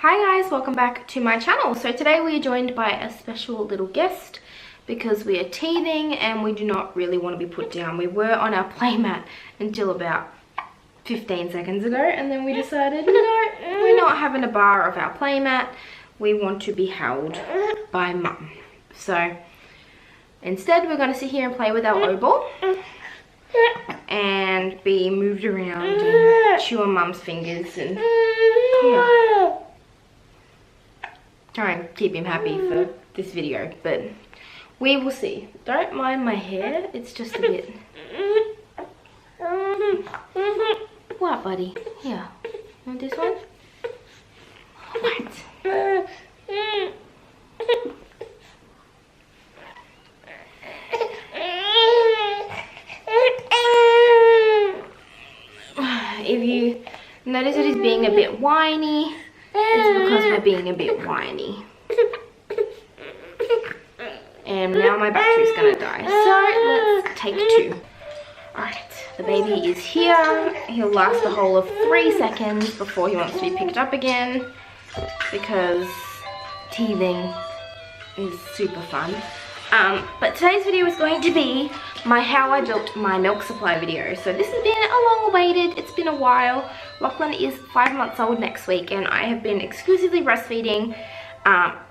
Hi guys, welcome back to my channel. So today we are joined by a special little guest because we are teething and we do not really want to be put down. We were on our playmat until about 15 seconds ago and then we decided no, we're not having a bar of our playmat. We want to be held by mum. So instead we're going to sit here and play with our oval and be moved around and chew on mum's fingers and try and keep him happy for this video, but we will see. Don't mind my hair, it's just a bit. What, buddy? Here, want this one? What? If you notice that he's being a bit whiny, it's because we're being a bit whiny. And now my battery's gonna die. So let's take two. Alright, the baby is here. He'll last the whole of 3 seconds before he wants to be picked up again because teething is super fun. But today's video is going to be my how I built my milk supply video. So this has been a long awaited, it's been a while. Lachlan is 5 months old next week and I have been exclusively breastfeeding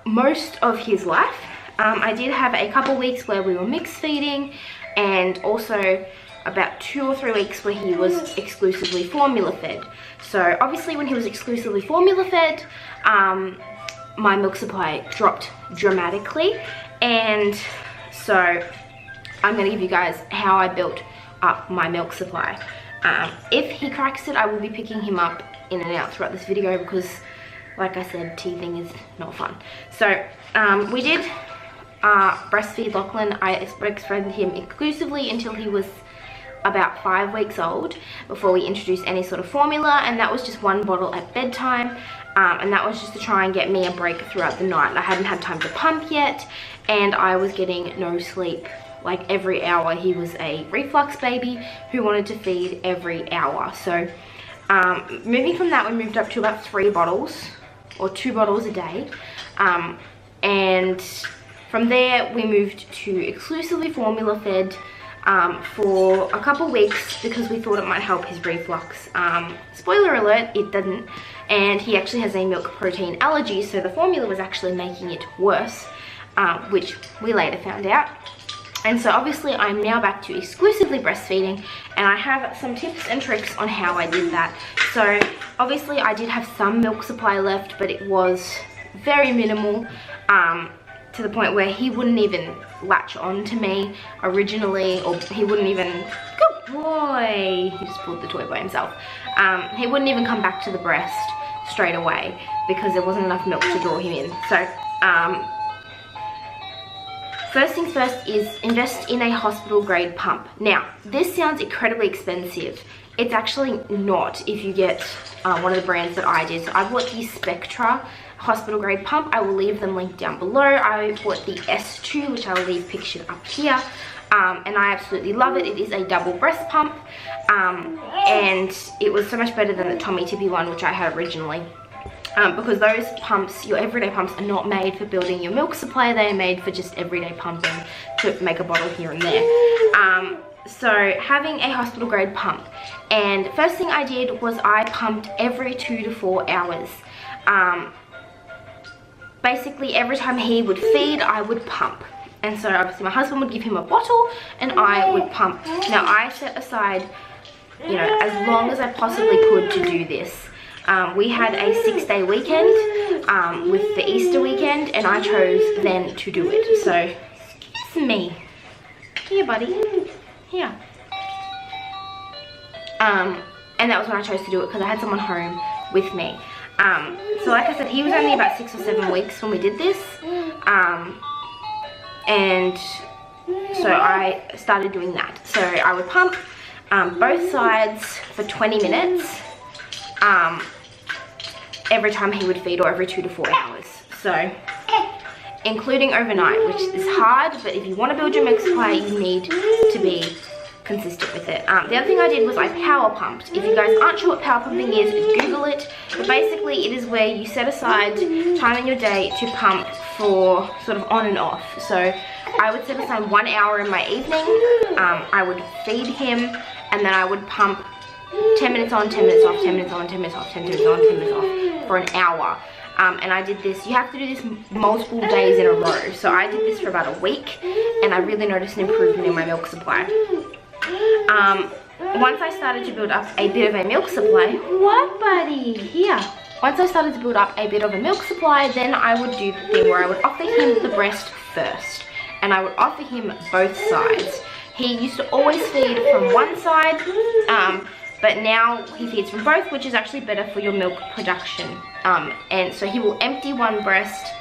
most of his life. I did have a couple weeks where we were mixed feeding and also about 2 or 3 weeks where he was exclusively formula fed. So obviously when he was exclusively formula fed, my milk supply dropped dramatically. And so I'm going to give you guys how I built up my milk supply. If he cracks it, I will be picking him up in and out throughout this video because, like I said, teething is not fun. So we did breastfeed Lachlan. I breastfed him exclusively until he was about 5 weeks old before we introduced any sort of formula, and that was just 1 bottle at bedtime. And that was just to try and get me a break throughout the night. I hadn't had time to pump yet and I was getting no sleep. Like every hour. He was a reflux baby who wanted to feed every hour. So moving from that, we moved up to about 3 bottles or 2 bottles a day. And from there we moved to exclusively formula fed for a couple weeks because we thought it might help his reflux. Spoiler alert, it didn't. And he actually has a milk protein allergy, so the formula was actually making it worse, which we later found out. And so obviously I'm now back to exclusively breastfeeding, and I have some tips and tricks on how I did that. So obviously I did have some milk supply left, but it was very minimal, to the point where he wouldn't even latch on to me originally, or he wouldn't even, good boy, he just pulled the toy by himself. He wouldn't even come back to the breast straight away because there wasn't enough milk to draw him in. So first things first is invest in a hospital grade pump. Now this sounds incredibly expensive. It's actually not if you get one of the brands that I did. So I bought the Spectra hospital grade pump. I will leave them linked down below. I bought the S2, which I will leave pictured up here. And I absolutely love it. It is a double breast pump, and it was so much better than the Tommy Tippy one, which I had originally, because those pumps, your everyday pumps, are not made for building your milk supply. They are made for just everyday pumping to make a bottle here and there. So having a hospital grade pump, and first thing I did was I pumped every 2 to 4 hours. Basically every time he would feed, I would pump. And so obviously my husband would give him a bottle and I would pump. Now I set aside, you know, as long as I possibly could to do this. We had a 6-day weekend with the Easter weekend, and I chose then to do it. So, excuse me. Here, buddy. Here. And that was when I chose to do it because I had someone home with me. So like I said, he was only about 6 or 7 weeks when we did this. And so I started doing that. So I would pump both sides for 20 minutes every time he would feed, or every 2 to 4 hours. So including overnight, which is hard, but if you want to build your milk supply, you need to be consistent with it. The other thing I did was I power pumped. If you guys aren't sure what power pumping is, Google it. But basically it is where you set aside time in your day to pump for sort of on and off. So I would set aside 1 hour in my evening. I would feed him, and then I would pump 10 minutes on, 10 minutes off, 10 minutes on, 10 minutes off, 10 minutes on, 10 minutes off for an hour. And I did this, you have to do this multiple days in a row. So I did this for about a week, and I really noticed an improvement in my milk supply. Once I started to build up a bit of a milk supply, what buddy? Here. Once I started to build up a bit of a milk supply, then I would do the thing where I would offer him the breast first. And I would offer him both sides. He used to always feed from one side, but now he feeds from both, which is actually better for your milk production. And so he will empty one breast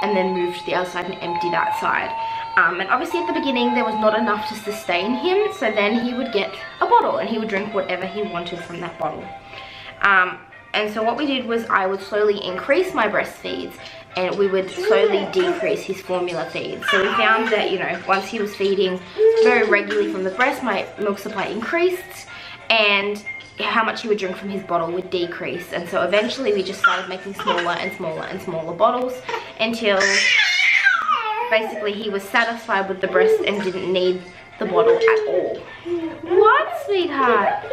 and then move to the other side and empty that side. And obviously at the beginning there was not enough to sustain him, so then he would get a bottle and he would drink whatever he wanted from that bottle. And so what we did was I would slowly increase my breastfeeds, and we would slowly decrease his formula feeds. So we found that, you know, once he was feeding very regularly from the breast, my milk supply increased, and how much he would drink from his bottle would decrease. And so eventually we just started making smaller and smaller and smaller bottles until basically he was satisfied with the breast and didn't need the bottle at all. What, sweetheart?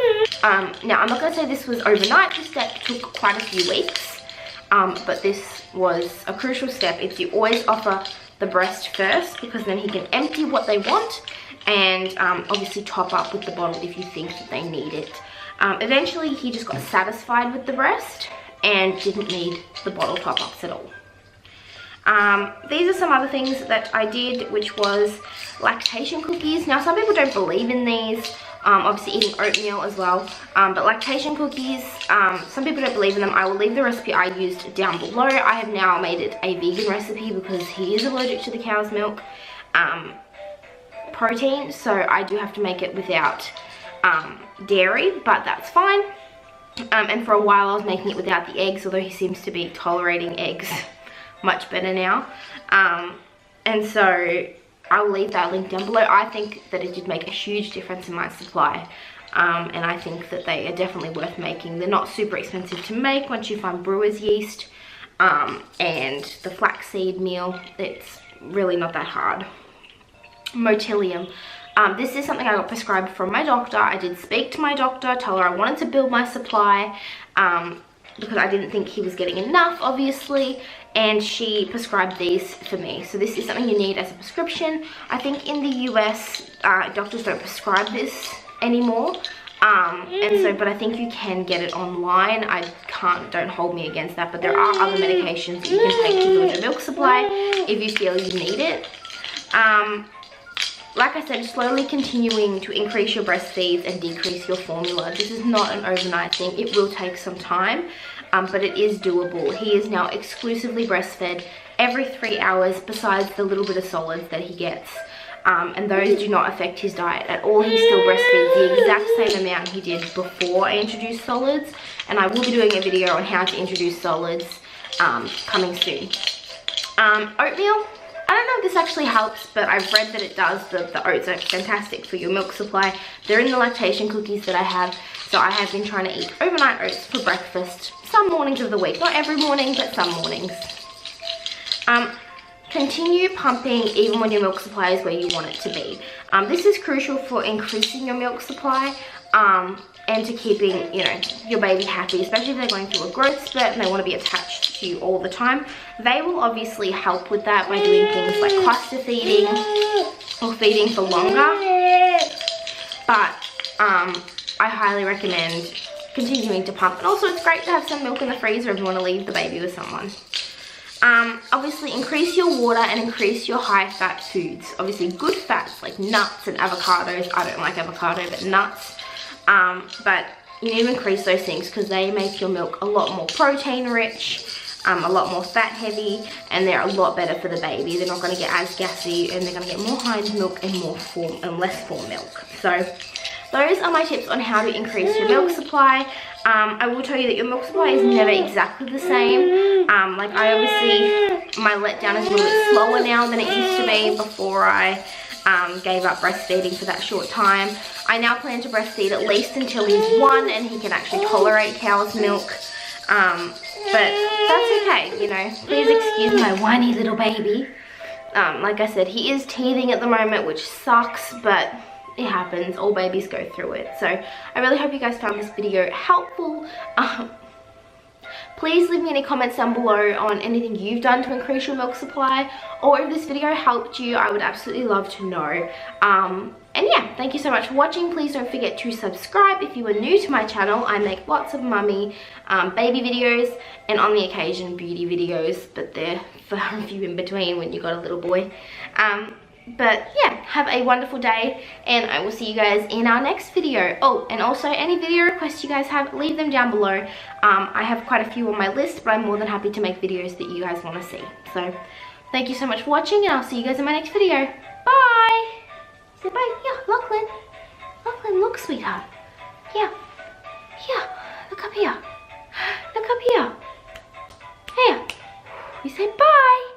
Now I'm not going to say this was overnight. This step took quite a few weeks, but this was a crucial step. It's you always offer the breast first, because then he can empty what they want, and obviously top up with the bottle if you think that they need it. Eventually he just got satisfied with the breast and didn't need the bottle top-ups at all. These are some other things that I did, which was lactation cookies. Now some people don't believe in these, obviously eating oatmeal as well, but lactation cookies, some people don't believe in them. I will leave the recipe I used down below. I have now made it a vegan recipe because he is allergic to the cow's milk protein, so I do have to make it without dairy, but that's fine. And for a while I was making it without the eggs, although he seems to be tolerating eggs much better now. And so I'll leave that link down below. I think that it did make a huge difference in my supply, and I think that they are definitely worth making. They're not super expensive to make once you find brewer's yeast, and the flaxseed meal, it's really not that hard. Motilium. This is something I got prescribed from my doctor. I did speak to my doctor, tell her I wanted to build my supply, because I didn't think he was getting enough, obviously, and she prescribed these for me. So this is something you need as a prescription. I think in the US, doctors don't prescribe this anymore, and so, but I think you can get it online. Don't hold me against that, but there are other medications that you can take to build your milk supply if you feel you need it. Like I said, slowly continuing to increase your breastfeeds and decrease your formula. This is not an overnight thing. It will take some time, but it is doable. He is now exclusively breastfed every 3 hours, besides the little bit of solids that he gets. And those do not affect his diet at all. He still breastfeeds the exact same amount he did before I introduced solids. And I will be doing a video on how to introduce solids coming soon. Oatmeal. I don't know if this actually helps, but I've read that it does. The oats are fantastic for your milk supply. They're in the lactation cookies that I have. So I have been trying to eat overnight oats for breakfast some mornings of the week. Not every morning, but some mornings. Continue pumping even when your milk supply is where you want it to be. This is crucial for increasing your milk supply, and to keeping, you know, your baby happy, especially if they're going through a growth spurt and they want to be attached to you all the time. They will obviously help with that by doing things like cluster feeding or feeding for longer. But I highly recommend continuing to pump. And also it's great to have some milk in the freezer if you want to leave the baby with someone. Obviously increase your water and increase your high fat foods. Obviously good fats like nuts and avocados. I don't like avocado, but nuts. But you need to increase those things because they make your milk a lot more protein rich, a lot more fat heavy, and they're a lot better for the baby. They're not going to get as gassy, and they're going to get more hind milk and less form milk. So those are my tips on how to increase your milk supply. I will tell you that your milk supply is never exactly the same. Like my letdown is a little bit slower now than it used to be before I gave up breastfeeding for that short time. I now plan to breastfeed at least until he's 1 and he can actually tolerate cow's milk. But that's okay, you know. Please excuse my whiny little baby. Like I said, he is teething at the moment, which sucks, but it happens. All babies go through it. So I really hope you guys found this video helpful. Please leave me any comments down below on anything you've done to increase your milk supply, or if this video helped you. I would absolutely love to know. And yeah, thank you so much for watching. Please don't forget to subscribe if you are new to my channel. I make lots of mummy baby videos, and on the occasion beauty videos, but they're for a few in between when you got a little boy. But yeah, have a wonderful day, and I will see you guys in our next video. Oh, and also any video requests you guys have, leave them down below. I have quite a few on my list, but I'm more than happy to make videos that you guys want to see. So thank you so much for watching, and I'll see you guys in my next video. Bye! Say bye. Yeah, Lachlan. Lachlan, look, sweetheart. Yeah. Yeah. Look up here. Look up here. Here. You say bye.